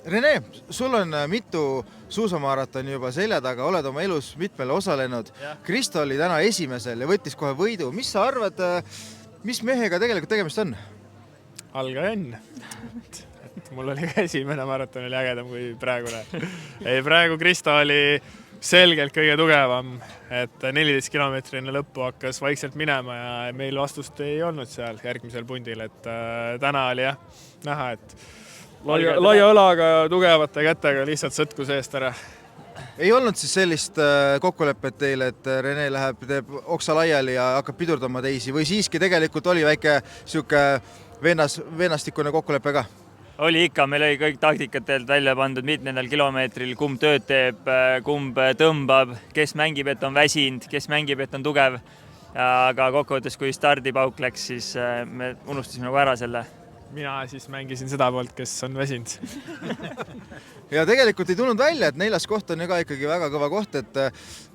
Rene, sul on mitu suusamaratoni juba selja taga, oled oma elus mitmele osalenud. Kristo oli täna esimesel ja võttis kohe võidu. Mis sa arvad, mis mehega tegelikult tegemist on? Algaja õnn. Mul oli ka esimene maraton oli ägedam kui praegune. Praegu Kristo oli selgelt kõige tugevam, et 14 kilomeetri enne lõppu hakkas vaikselt minema ja meil vastust ei olnud seal järgmisel pundil, et täna oli näha, et laia õlaga ja tugevate kätega lihtsalt sõtku seest ära. Ei olnud siis sellist kokkulepet teile, et Rene teeb oksa laiali ja hakkab pidurdama teisi või siiski tegelikult oli väike siuke vennastikune kokkulepe ka? Oli ikka, meil oli kõik taktikatelt välja pandud mitmendal kilomeetril, kumb tööd teeb, kumb tõmbab, kes mängib, et on väsinud, kes mängib, et on tugev. Aga kokkuvõttes, kui stardipauk läks, siis me unustasime nagu ära selle. Mina siis mängisin seda poolt, kes on väsinud. Ja tegelikult ei tulnud välja, et 4. koht on ka ikkagi väga kõva koht, et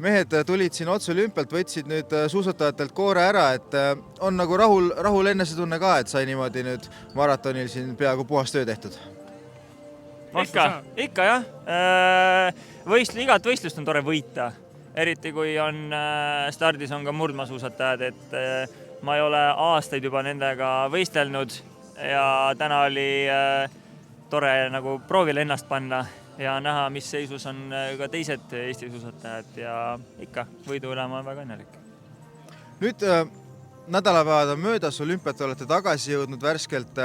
mehed tulid siin otse olümpialt, võtsid nüüd suusatajatelt koore ära, et on nagu rahul enesetunne ka, et sai niimoodi nüüd maratonil siin peaaegu puhas töö tehtud. Ikka jah. Igat võistlust on tore võita, eriti kui on stardis on ka murdmaasuusatajad, et ma ei ole aastaid juba nendega võistelnud ja täna oli tore nagu proovile ennast panna ja näha, mis seisus on ka teised Eesti suusatajad ja ikka võidu üle ma olen väga õnnelik. Nüüd nädalapäevad on möödas, olümpiat olete tagasi jõudnud värskelt.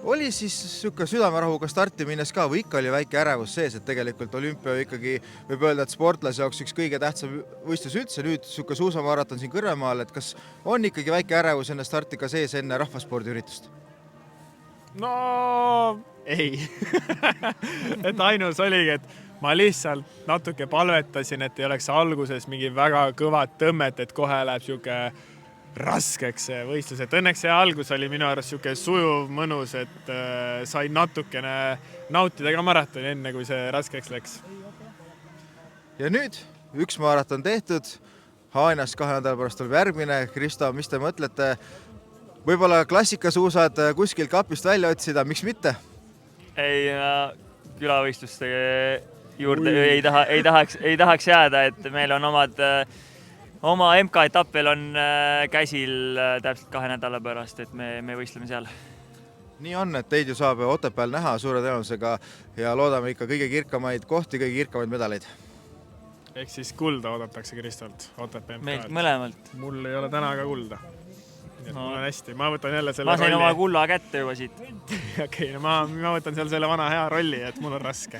Oli siis siuke südamerahuga starti minnes ka või ikka oli väike ärevus sees, et tegelikult olümpia ikkagi võib öelda, et sportlase jaoks üks kõige tähtsam võistlus üldse, nüüd siuke suusamaraton siin Kõrvemaal, et kas on ikkagi väike ärevus enne starti ka sees enne rahvaspordiüritust? No ei. Et ainus oligi, et ma lihtsalt natuke palvetasin, et ei oleks alguses mingi väga kõvad tõmmet, et kohe läheb siuke raskeks see võistlus. Et õnneks see algus oli minu arust siuke sujuv, mõnus, et sai natukene nautida ka maratoni enne, kui see raskeks läks. Ja nüüd üks maraton tehtud, Haanjas 2 nädala pärast tuleb järgmine. Kristo, mis te mõtlete? Võib-olla klassikasuusad kuskil kapist välja otsida, miks mitte? Ei, külavõistluste juurde ei tahaks jääda, et meil on oma MK-etapp veel on käsil täpselt 2 nädala pärast, et me võistleme seal. Nii on, et teid ju saab Otepääl näha suure tõenäosusega ja loodame ikka kõige kirkamaid kohti, kõige kirkamaid medaleid. Ehk siis kulda oodatakse Kristolt Otepää MK-d. Meilt mõlemalt. Mul ei ole täna ka kulda. Mul on hästi, ma võtan jälle selle rolli. Ma sain oma kulla kätte juba siit. Okei, ma võtan seal selle vana hea rolli, et mul on raske.